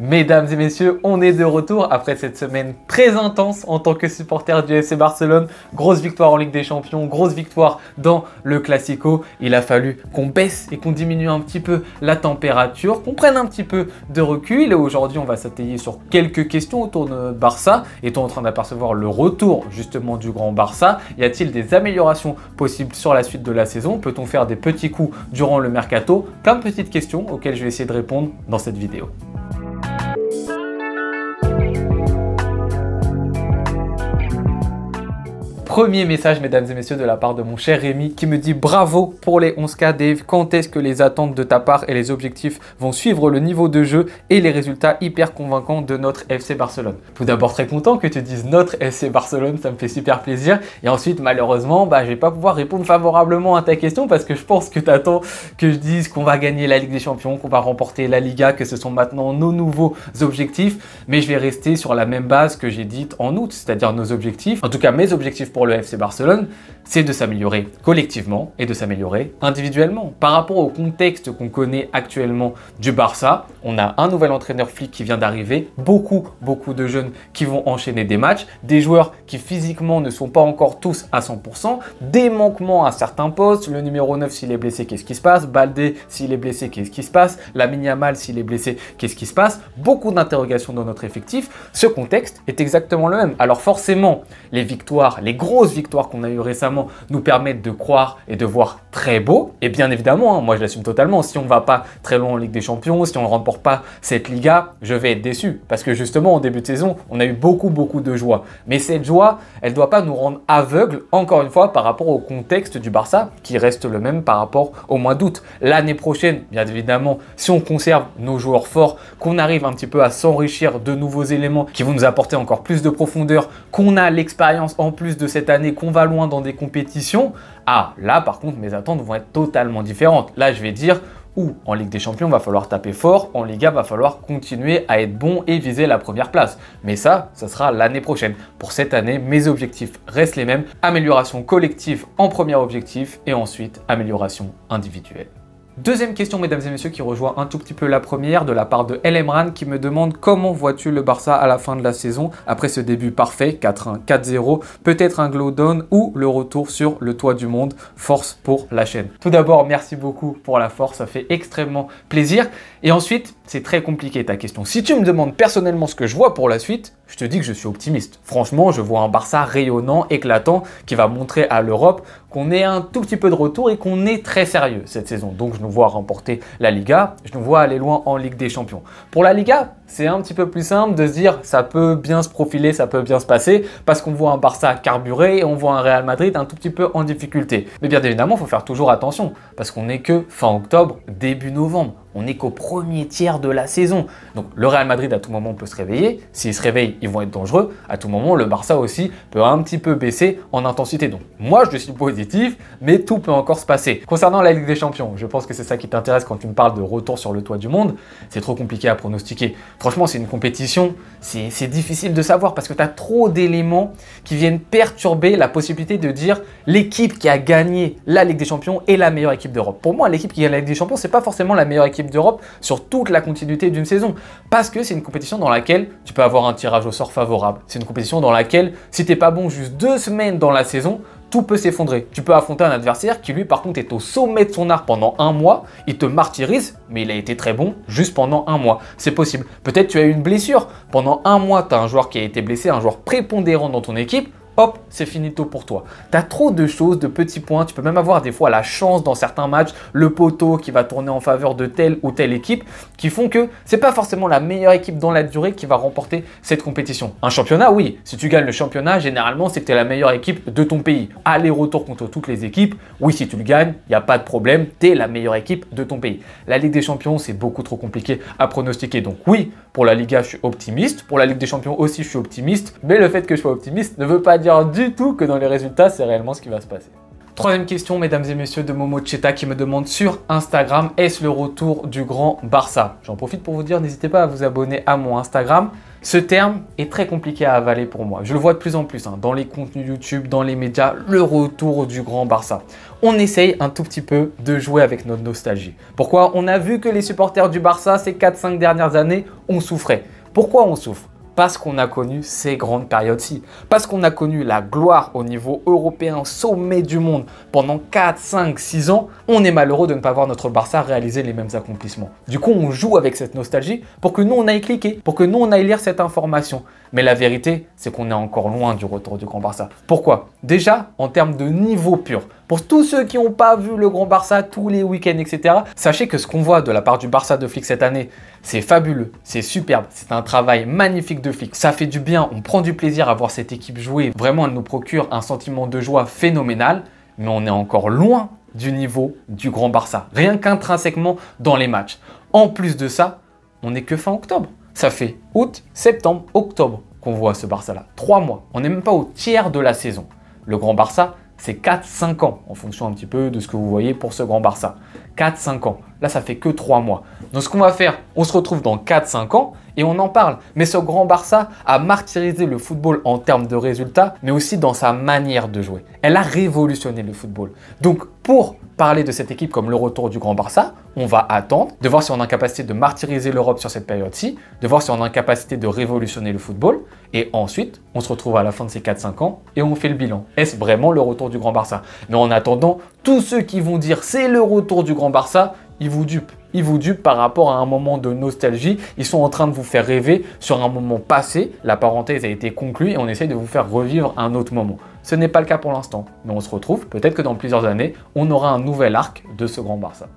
Mesdames et messieurs, on est de retour après cette semaine très intense en tant que supporter du FC Barcelone. Grosse victoire en Ligue des Champions, grosse victoire dans le Classico. Il a fallu qu'on baisse et qu'on diminue un petit peu la température, qu'on prenne un petit peu de recul. Et aujourd'hui, on va s'atteler sur quelques questions autour de notre Barça. Est-on en train d'apercevoir le retour justement du grand Barça? Y a-t-il des améliorations possibles sur la suite de la saison? Peut-on faire des petits coups durant le mercato? Plein de petites questions auxquelles je vais essayer de répondre dans cette vidéo. Premier message, mesdames et messieurs, de la part de mon cher Rémi qui me dit bravo pour les 11K Dave. Quand est-ce que les attentes de ta part et les objectifs vont suivre le niveau de jeu et les résultats hyper convaincants de notre FC Barcelone? Tout d'abord, très content que tu dises notre FC Barcelone, ça me fait super plaisir. Et ensuite, malheureusement, je vais pas pouvoir répondre favorablement à ta question parce que je pense que tu attends que je dise qu'on va gagner la Ligue des Champions, qu'on va remporter la Liga, que ce sont maintenant nos nouveaux objectifs. Mais je vais rester sur la même base que j'ai dite en août, c'est-à-dire nos objectifs. En tout cas, mes objectifs pour le FC Barcelone, c'est de s'améliorer collectivement et de s'améliorer individuellement. Par rapport au contexte qu'on connaît actuellement du Barça, on a un nouvel entraîneur Flick qui vient d'arriver, beaucoup de jeunes qui vont enchaîner des matchs, des joueurs qui physiquement ne sont pas encore tous à 100%, des manquements à certains postes, le numéro 9 s'il est blessé, qu'est-ce qui se passe, Baldé s'il est blessé, qu'est-ce qui se passe, Lamine Yamal s'il est blessé, qu'est-ce qui se passe, beaucoup d'interrogations dans notre effectif. Ce contexte est exactement le même. Alors forcément, les victoires, les grosses victoires qu'on a eues récemment nous permettent de croire et de voir très beau. Et bien évidemment, moi je l'assume totalement, si on ne va pas très loin en Ligue des Champions, si on ne remporte pas cette Liga, je vais être déçu. Parce que justement, en début de saison, on a eu beaucoup de joie. Mais cette joie, elle ne doit pas nous rendre aveugles, encore une fois, par rapport au contexte du Barça, qui reste le même par rapport au mois d'août. L'année prochaine, bien évidemment, si on conserve nos joueurs forts, qu'on arrive un petit peu à s'enrichir de nouveaux éléments qui vont nous apporter encore plus de profondeur, qu'on a l'expérience en plus de cette année, qu'on va loin dans des compétitions, là par contre mes attentes vont être totalement différentes. Là je vais dire, en Ligue des Champions va falloir taper fort, en Liga va falloir continuer à être bon et viser la première place. Mais ça sera l'année prochaine. Pour cette année, mes objectifs restent les mêmes. Amélioration collective en premier objectif et ensuite amélioration individuelle. Deuxième question, mesdames et messieurs, qui rejoint un tout petit peu la première, de la part de El Emran qui me demande comment vois-tu le Barça à la fin de la saison après ce début parfait, 4-1, 4-0, peut-être un glow down ou le retour sur le toit du monde. Force pour la chaîne. Tout d'abord, merci beaucoup pour la force, ça fait extrêmement plaisir. Et ensuite, c'est très compliqué ta question. Si tu me demandes personnellement ce que je vois pour la suite, je te dis que je suis optimiste. Franchement, je vois un Barça rayonnant, éclatant, qui va montrer à l'Europe qu'on est un tout petit peu de retour et qu'on est très sérieux cette saison. Donc, je nous vois remporter la Liga, je nous vois aller loin en Ligue des Champions. Pour la Liga, c'est un petit peu plus simple de se dire ça peut bien se profiler, ça peut bien se passer parce qu'on voit un Barça carburé et on voit un Real Madrid un tout petit peu en difficulté. Mais bien évidemment, il faut faire toujours attention parce qu'on n'est que fin octobre, début novembre. On n'est qu'au premier tiers de la saison. Donc le Real Madrid à tout moment peut se réveiller. S'ils se réveillent, ils vont être dangereux. À tout moment, le Barça aussi peut un petit peu baisser en intensité. Donc moi, je suis positif, mais tout peut encore se passer. Concernant la Ligue des Champions, je pense que c'est ça qui t'intéresse quand tu me parles de retour sur le toit du monde. C'est trop compliqué à pronostiquer. Franchement, c'est une compétition, c'est difficile de savoir parce que tu as trop d'éléments qui viennent perturber la possibilité de dire l'équipe qui a gagné la Ligue des Champions est la meilleure équipe d'Europe. Pour moi, l'équipe qui gagne la Ligue des Champions, c'est pas forcément la meilleure équipe d'Europe sur toute la continuité d'une saison parce que c'est une compétition dans laquelle tu peux avoir un tirage au sort favorable. C'est une compétition dans laquelle si t'es pas bon juste 2 semaines dans la saison, tout peut s'effondrer. Tu peux affronter un adversaire qui lui par contre est au sommet de son art pendant un mois, il te martyrise, mais il a été très bon juste pendant un mois. C'est possible. Peut-être tu as eu une blessure. Pendant un mois, tu as un joueur qui a été blessé, un joueur prépondérant dans ton équipe. Hop, c'est finito pour toi. Tu as trop de choses, de petits points. Tu peux même avoir des fois la chance dans certains matchs, le poteau qui va tourner en faveur de telle ou telle équipe, qui font que c'est pas forcément la meilleure équipe dans la durée qui va remporter cette compétition. Un championnat, oui. Si tu gagnes le championnat, généralement, c'est que tu es la meilleure équipe de ton pays. Aller-retour contre toutes les équipes, oui, si tu le gagnes, il n'y a pas de problème, tu es la meilleure équipe de ton pays. La Ligue des Champions, c'est beaucoup trop compliqué à pronostiquer. Donc oui, pour la Liga, je suis optimiste. Pour la Ligue des Champions aussi, je suis optimiste. Mais le fait que je sois optimiste ne veut pas dire du tout que dans les résultats, c'est réellement ce qui va se passer. Troisième question, mesdames et messieurs, de Momo Cheta qui me demande sur Instagram, est-ce le retour du grand Barça? J'en profite pour vous dire, n'hésitez pas à vous abonner à mon Instagram. Ce terme est très compliqué à avaler pour moi. Je le vois de plus en plus dans les contenus YouTube, dans les médias, le retour du grand Barça. On essaye un tout petit peu de jouer avec notre nostalgie. Pourquoi? On a vu que les supporters du Barça, ces 4-5 dernières années, ont souffert. Pourquoi on souffre? Parce qu'on a connu ces grandes périodes-ci. Parce qu'on a connu la gloire au niveau européen, sommet du monde pendant 4, 5, 6 ans. On est malheureux de ne pas voir notre Barça réaliser les mêmes accomplissements. Du coup, on joue avec cette nostalgie pour que nous, on aille cliquer, pour que nous, on aille lire cette information. Mais la vérité, c'est qu'on est encore loin du retour du Grand Barça. Pourquoi? Déjà, en termes de niveau pur. Pour tous ceux qui n'ont pas vu le Grand Barça tous les week-ends, etc., sachez que ce qu'on voit de la part du Barça de Flick cette année, c'est fabuleux, c'est superbe, c'est un travail magnifique de Flick. Ça fait du bien, on prend du plaisir à voir cette équipe jouer. Vraiment, elle nous procure un sentiment de joie phénoménal, mais on est encore loin du niveau du Grand Barça. Rien qu'intrinsèquement dans les matchs. En plus de ça, on n'est que fin octobre. Ça fait août, septembre, octobre qu'on voit ce Barça-là. 3 mois. On n'est même pas au tiers de la saison. Le Grand Barça, c'est 4-5 ans, en fonction un petit peu de ce que vous voyez pour ce Grand Barça. 4-5 ans. Là, ça fait que 3 mois. Donc, ce qu'on va faire, on se retrouve dans 4-5 ans et on en parle. Mais ce Grand Barça a martyrisé le football en termes de résultats, mais aussi dans sa manière de jouer. Elle a révolutionné le football. Donc, pour parler de cette équipe comme le retour du Grand Barça, on va attendre de voir si on a la capacité de martyriser l'Europe sur cette période-ci, de voir si on a la capacité de révolutionner le football. Et ensuite, on se retrouve à la fin de ces 4-5 ans et on fait le bilan. Est-ce vraiment le retour du Grand Barça? Mais en attendant, tous ceux qui vont dire c'est le retour du Grand Barça, ils vous dupent. Ils vous dupent par rapport à un moment de nostalgie. Ils sont en train de vous faire rêver sur un moment passé. La parenthèse a été conclue et on essaye de vous faire revivre un autre moment. Ce n'est pas le cas pour l'instant, mais on se retrouve. Peut-être que dans plusieurs années, on aura un nouvel arc de ce Grand Barça.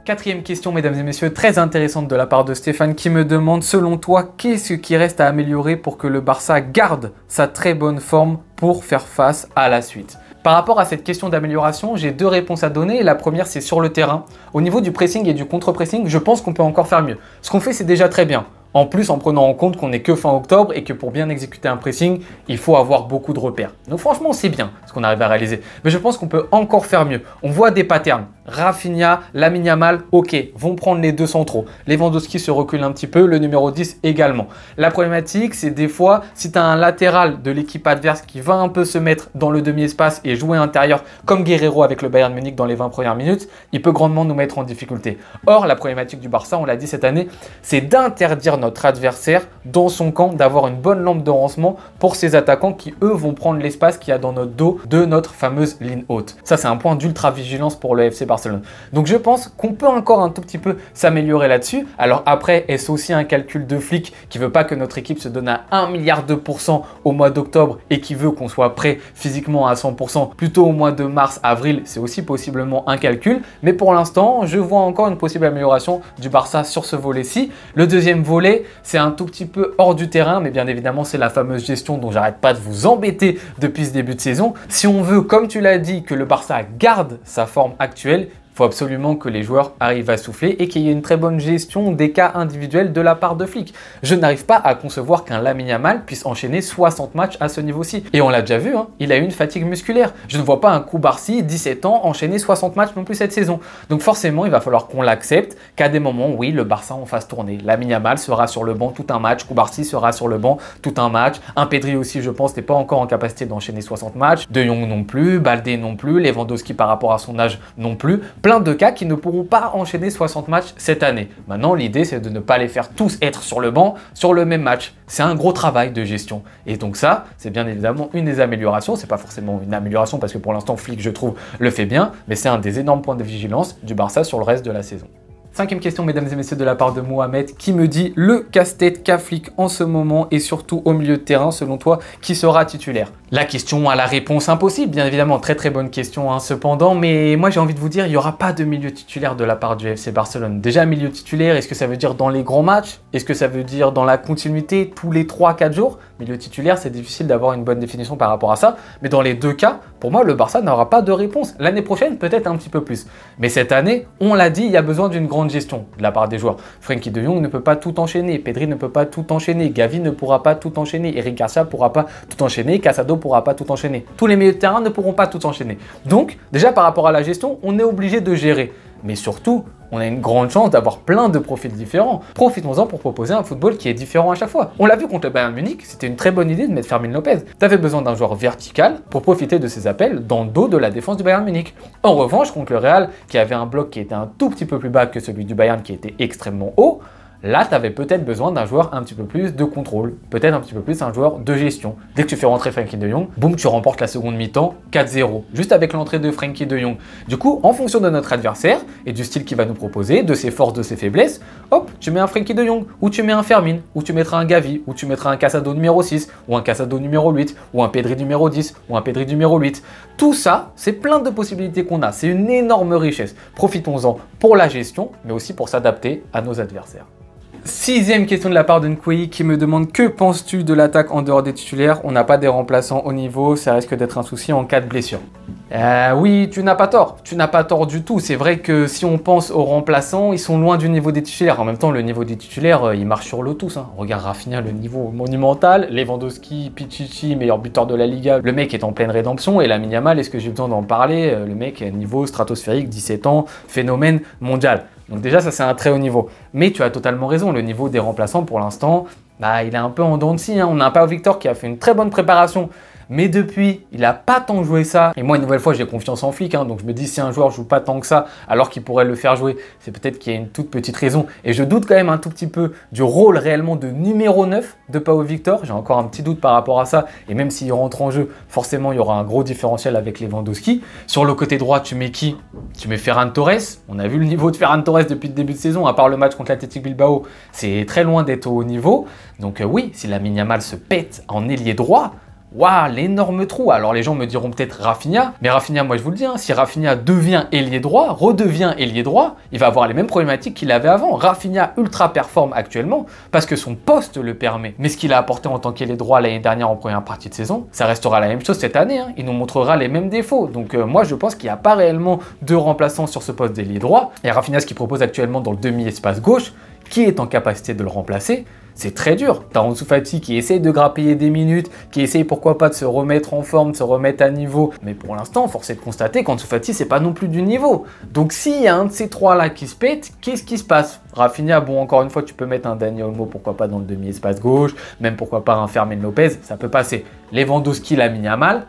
Quatrième question, mesdames et messieurs, très intéressante de la part de Stéphane qui me demande, selon toi, qu'est-ce qui reste à améliorer pour que le Barça garde sa très bonne forme pour faire face à la suite? Par rapport à cette question d'amélioration, j'ai 2 réponses à donner. La première, c'est sur le terrain. Au niveau du pressing et du contre-pressing, je pense qu'on peut encore faire mieux. Ce qu'on fait, c'est déjà très bien. En plus, en prenant en compte qu'on n'est que fin octobre et que pour bien exécuter un pressing, il faut avoir beaucoup de repères. Donc franchement, c'est bien ce qu'on arrive à réaliser. Mais je pense qu'on peut encore faire mieux. On voit des patterns. Rafinha, Lamine Yamal, ok, vont prendre les 2 centraux. Lewandowski se recule un petit peu, le numéro 10 également. La problématique, c'est des fois, si tu as un latéral de l'équipe adverse qui va un peu se mettre dans le demi-espace et jouer intérieur, comme Guerreiro avec le Bayern Munich dans les 20 premières minutes, il peut grandement nous mettre en difficulté. Or, la problématique du Barça, on l'a dit cette année, c'est d'interdire notre adversaire dans son camp d'avoir une bonne lampe de lancement pour ses attaquants qui, eux, vont prendre l'espace qu'il y a dans notre dos de notre fameuse ligne haute. Ça, c'est un point d'ultra-vigilance pour le FC Barcelone. Donc, je pense qu'on peut encore un tout petit peu s'améliorer là-dessus. Alors après, est-ce aussi un calcul de Flick qui veut pas que notre équipe se donne à 1 milliard de % au mois d'octobre et qui veut qu'on soit prêt physiquement à 100% plutôt au mois de mars, avril? C'est aussi possiblement un calcul. Mais pour l'instant, je vois encore une possible amélioration du Barça sur ce volet-ci. Le deuxième volet, c'est un tout petit peu hors du terrain, mais bien évidemment, c'est la fameuse gestion dont j'arrête pas de vous embêter depuis ce début de saison. Si on veut, comme tu l'as dit, que le Barça garde sa forme actuelle, il faut absolument que les joueurs arrivent à souffler et qu'il y ait une très bonne gestion des cas individuels de la part de Flick. Je n'arrive pas à concevoir qu'un Lamine Yamal puisse enchaîner 60 matchs à ce niveau-ci. Et on l'a déjà vu, il a eu une fatigue musculaire. Je ne vois pas un Koubarsi, 17 ans, enchaîner 60 matchs non plus cette saison. Donc forcément, il va falloir qu'on l'accepte, qu'à des moments, oui, le Barça en fasse tourner. Lamine Yamal sera sur le banc tout un match, Koubarsi sera sur le banc tout un match. Un Pedri aussi, je pense, n'est pas encore en capacité d'enchaîner 60 matchs. De Jong non plus, Baldé non plus, Lewandowski par rapport à son âge non plus. Plein de cas qui ne pourront pas enchaîner 60 matchs cette année. Maintenant, l'idée, c'est de ne pas les faire tous être sur le banc sur le même match. C'est un gros travail de gestion. Et donc ça, c'est bien évidemment une des améliorations. C'est pas forcément une amélioration parce que pour l'instant, Flick, je trouve, le fait bien, mais c'est un des énormes points de vigilance du Barça sur le reste de la saison. 5e question, mesdames et messieurs, de la part de Mohamed qui me dit le casse-tête qu'a Flick en ce moment et surtout au milieu de terrain, selon toi, qui sera titulaire? La question a la réponse impossible, bien évidemment, très très bonne question cependant, mais moi j'ai envie de vous dire, il n'y aura pas de milieu titulaire de la part du FC Barcelone. Déjà, milieu titulaire, est-ce que ça veut dire dans les grands matchs? Est-ce que ça veut dire dans la continuité tous les 3-4 jours? Milieu titulaire, c'est difficile d'avoir une bonne définition par rapport à ça, mais dans les 2 cas, pour moi, le Barça n'aura pas de réponse. L'année prochaine, peut-être un petit peu plus. Mais cette année, on l'a dit, il y a besoin d'une grande gestion de la part des joueurs. Frenkie de Jong ne peut pas tout enchaîner, Pedri ne peut pas tout enchaîner, Gavi ne pourra pas tout enchaîner, Eric Garcia ne pourra pas tout enchaîner, Casado ne pourra pas tout enchaîner. Tous les milieux de terrain ne pourront pas tout enchaîner. Donc, déjà par rapport à la gestion, on est obligé de gérer. mais surtout, on a une grande chance d'avoir plein de profils différents. Profitons-en pour proposer un football qui est différent à chaque fois. On l'a vu contre le Bayern Munich, c'était une très bonne idée de mettre Fermin Lopez. T'avais besoin d'un joueur vertical pour profiter de ses appels dans le dos de la défense du Bayern Munich. En revanche, contre le Real, qui avait un bloc qui était un tout petit peu plus bas que celui du Bayern qui était extrêmement haut, là, tu avais peut-être besoin d'un joueur un petit peu plus de contrôle, peut-être un petit peu plus un joueur de gestion. Dès que tu fais rentrer Frenkie de Jong, boum, tu remportes la seconde mi-temps 4-0, juste avec l'entrée de Frenkie de Jong. Du coup, en fonction de notre adversaire et du style qu'il va nous proposer, de ses forces, de ses faiblesses, hop, tu mets un Frenkie de Jong, ou tu mets un Fermin, ou tu mettras un Gavi, ou tu mettras un Casado numéro 6, ou un Casado numéro 8, ou un Pedri numéro 10, ou un Pedri numéro 8. Tout ça, c'est plein de possibilités qu'on a. C'est une énorme richesse. Profitons-en pour la gestion, mais aussi pour s'adapter à nos adversaires. Sixième question de la part de Nkwei qui me demande: que penses-tu de l'attaque en dehors des titulaires? On n'a pas des remplaçants au niveau, ça risque d'être un souci en cas de blessure. Oui, tu n'as pas tort du tout. C'est vrai que si on pense aux remplaçants, ils sont loin du niveau des titulaires. En même temps, le niveau des titulaires, il marche sur l'eau tous. Regarde Rafinha, le niveau monumental. Lewandowski, Pichichi, meilleur buteur de la Liga. Le mec est en pleine rédemption. Et Lamine Yamal, est-ce que j'ai besoin d'en parler? Le mec est niveau stratosphérique, 17 ans, phénomène mondial. Donc déjà, ça c'est un très haut niveau. Mais tu as totalement raison, le niveau des remplaçants pour l'instant, il est un peu en dents de scie. On a un Pau Victor qui a fait une très bonne préparation. Mais depuis, il n'a pas tant joué ça. Et moi, une nouvelle fois, j'ai confiance en Flick. Donc je me dis, si un joueur joue pas tant que ça, alors qu'il pourrait le faire jouer, c'est peut-être qu'il y a une toute petite raison. Et je doute quand même un tout petit peu du rôle réellement de numéro 9 de Pau Victor. J'ai encore un petit doute par rapport à ça. Et même s'il rentre en jeu, forcément, il y aura un gros différentiel avec Lewandowski. Sur le côté droit, tu mets qui? Tu mets Ferran Torres. On a vu le niveau de Ferran Torres depuis le début de saison. À part le match contre l'Athletic Bilbao, c'est très loin d'être au haut niveau. Donc oui, si Lamine Yamal se pète en ailier droit, waouh, l'énorme trou. Alors les gens me diront peut-être Rafinha, mais Rafinha, moi je vous le dis, si Rafinha devient ailier droit, redevient ailier droit, il va avoir les mêmes problématiques qu'il avait avant. Rafinha ultra performe actuellement parce que son poste le permet. Mais ce qu'il a apporté en tant qu'ailier droit l'année dernière en première partie de saison, ça restera la même chose cette année. Il nous montrera les mêmes défauts. Donc moi je pense qu'il n'y a pas réellement de remplaçant sur ce poste d'ailier droit. Et Rafinha, ce qu'il propose actuellement dans le demi-espace gauche, qui est en capacité de le remplacer, c'est très dur. T'as Ansu Fati qui essaye de grappiller des minutes, qui essaye pourquoi pas de se remettre en forme, de se remettre à niveau. Mais pour l'instant, force est de constater qu'Ansu Fati, c'est pas non plus du niveau. Donc s'il y a un de ces trois-là qui se pète, qu'est-ce qui se passe? Rafinha, bon, encore une fois, tu peux mettre un Dani Olmo, pourquoi pas dans le demi-espace gauche, même pourquoi pas un Fermin Lopez, ça peut passer. Lewandowski, Lamine Yamal,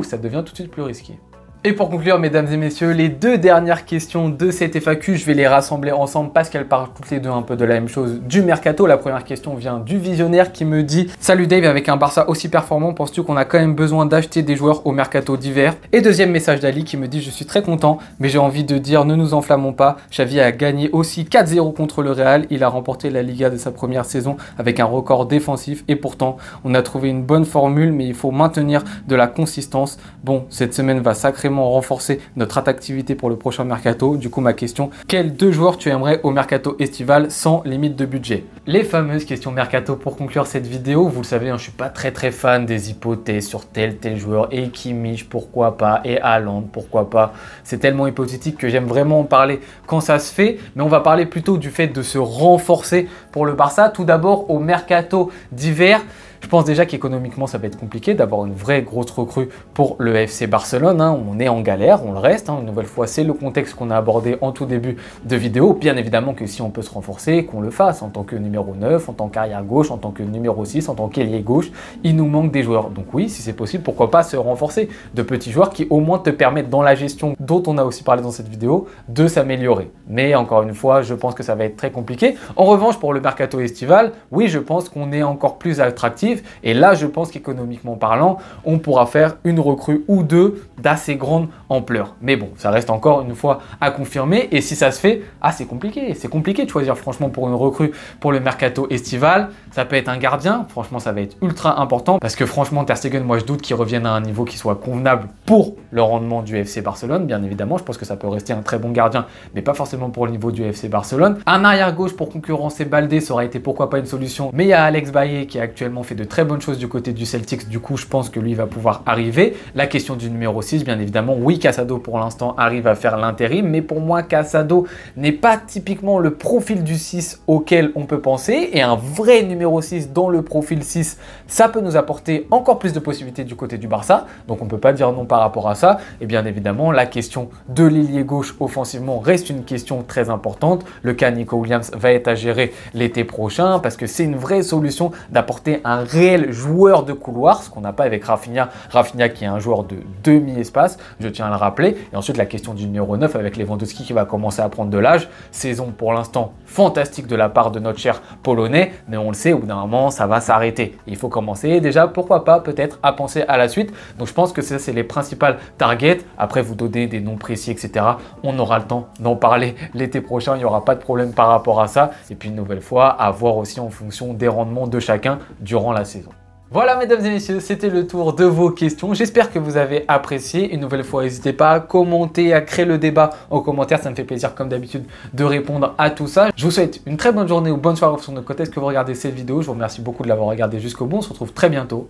ça devient tout de suite plus risqué. Et pour conclure, mesdames et messieurs, les deux dernières questions de cette FAQ, je vais les rassembler ensemble parce qu'elles parlent toutes les deux un peu de la même chose, du mercato. La première question vient du visionnaire qui me dit: salut Dave, avec un Barça aussi performant, penses-tu qu'on a quand même besoin d'acheter des joueurs au mercato d'hiver? Et deuxième message d'Ali qui me dit: je suis très content, mais j'ai envie de dire, ne nous enflammons pas. Xavi a gagné aussi 4-0 contre le Real. Il a remporté la Liga de sa première saison avec un record défensif et pourtant, on a trouvé une bonne formule, mais il faut maintenir de la consistance. Bon, cette semaine va sacrément renforcer notre attractivité pour le prochain mercato. Du coup, ma question: quels deux joueurs tu aimerais au mercato estival sans limite de budget? Les fameuses questions mercato pour conclure cette vidéo. Vous le savez, je suis pas très fan des hypothèses sur tel joueur, et Kimmich pourquoi pas, et Haaland pourquoi pas. C'est tellement hypothétique que j'aime vraiment en parler quand ça se fait, mais on va parler plutôt du fait de se renforcer pour le Barça. Tout d'abord, au mercato d'hiver, je pense déjà qu'économiquement, ça va être compliqué d'avoir une vraie grosse recrue pour le FC Barcelone. On est en galère, on le reste. Une nouvelle fois, c'est le contexte qu'on a abordé en tout début de vidéo. Bien évidemment que si on peut se renforcer, qu'on le fasse en tant que numéro 9, en tant qu'arrière gauche, en tant que numéro 6, en tant qu'ailier gauche. Il nous manque des joueurs. Donc oui, si c'est possible, pourquoi pas se renforcer de petits joueurs qui au moins te permettent dans la gestion dont on a aussi parlé dans cette vidéo de s'améliorer. Mais encore une fois, je pense que ça va être très compliqué. En revanche, pour le mercato estival, oui, je pense qu'on est encore plus attractif. Et là, je pense qu'économiquement parlant, on pourra faire une recrue ou deux d'assez grande ampleur. Mais bon, ça reste encore une fois à confirmer. Et si ça se fait, c'est compliqué. C'est compliqué de choisir franchement pour une recrue pour le mercato estival. Ça peut être un gardien. Franchement, ça va être ultra important. Parce que franchement, Ter Stegen, moi, je doute qu'il revienne à un niveau qui soit convenable pour le rendement du FC Barcelone. Bien évidemment, je pense que ça peut rester un très bon gardien, mais pas forcément pour le niveau du FC Barcelone. Un arrière gauche pour concurrencer Baldé, ça aurait été pourquoi pas une solution. Mais il y a Alex Bailly qui a actuellement fait de très bonnes choses du côté du Celtics. Du coup, je pense que lui va pouvoir arriver. La question du numéro 6, bien évidemment, évidemment, oui, Casado pour l'instant arrive à faire l'intérim, mais pour moi, Casado n'est pas typiquement le profil du 6 auquel on peut penser, et un vrai numéro 6 dans le profil 6, ça peut nous apporter encore plus de possibilités du côté du Barça, donc on ne peut pas dire non par rapport à ça. Et bien évidemment, la question de l'ailier gauche offensivement reste une question très importante. Le cas Nico Williams va être à gérer l'été prochain parce que c'est une vraie solution d'apporter un réel joueur de couloir, ce qu'on n'a pas avec Rafinha. Rafinha qui est un joueur de demi-espace, je tiens à le rappeler. Et ensuite la question du numéro 9 avec Lewandowski qui va commencer à prendre de l'âge. Saison pour l'instant fantastique de la part de notre cher Polonais, mais on le sait, au bout d'un moment ça va s'arrêter. Il faut commencer déjà, pourquoi pas, peut-être à penser à la suite. Donc je pense que ça c'est les principales targets. Après vous donner des noms précis, etc. On aura le temps d'en parler l'été prochain, il n'y aura pas de problème par rapport à ça. Et puis une nouvelle fois, à voir aussi en fonction des rendements de chacun durant la saison. Voilà mesdames et messieurs, c'était le tour de vos questions. J'espère que vous avez apprécié. Une nouvelle fois, n'hésitez pas à commenter, à créer le débat en commentaire. Ça me fait plaisir comme d'habitude de répondre à tout ça. Je vous souhaite une très bonne journée ou bonne soirée sur notre côté. Est-ce que vous regardez cette vidéo? Je vous remercie beaucoup de l'avoir regardé jusqu'au bout. On se retrouve très bientôt.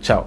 Ciao.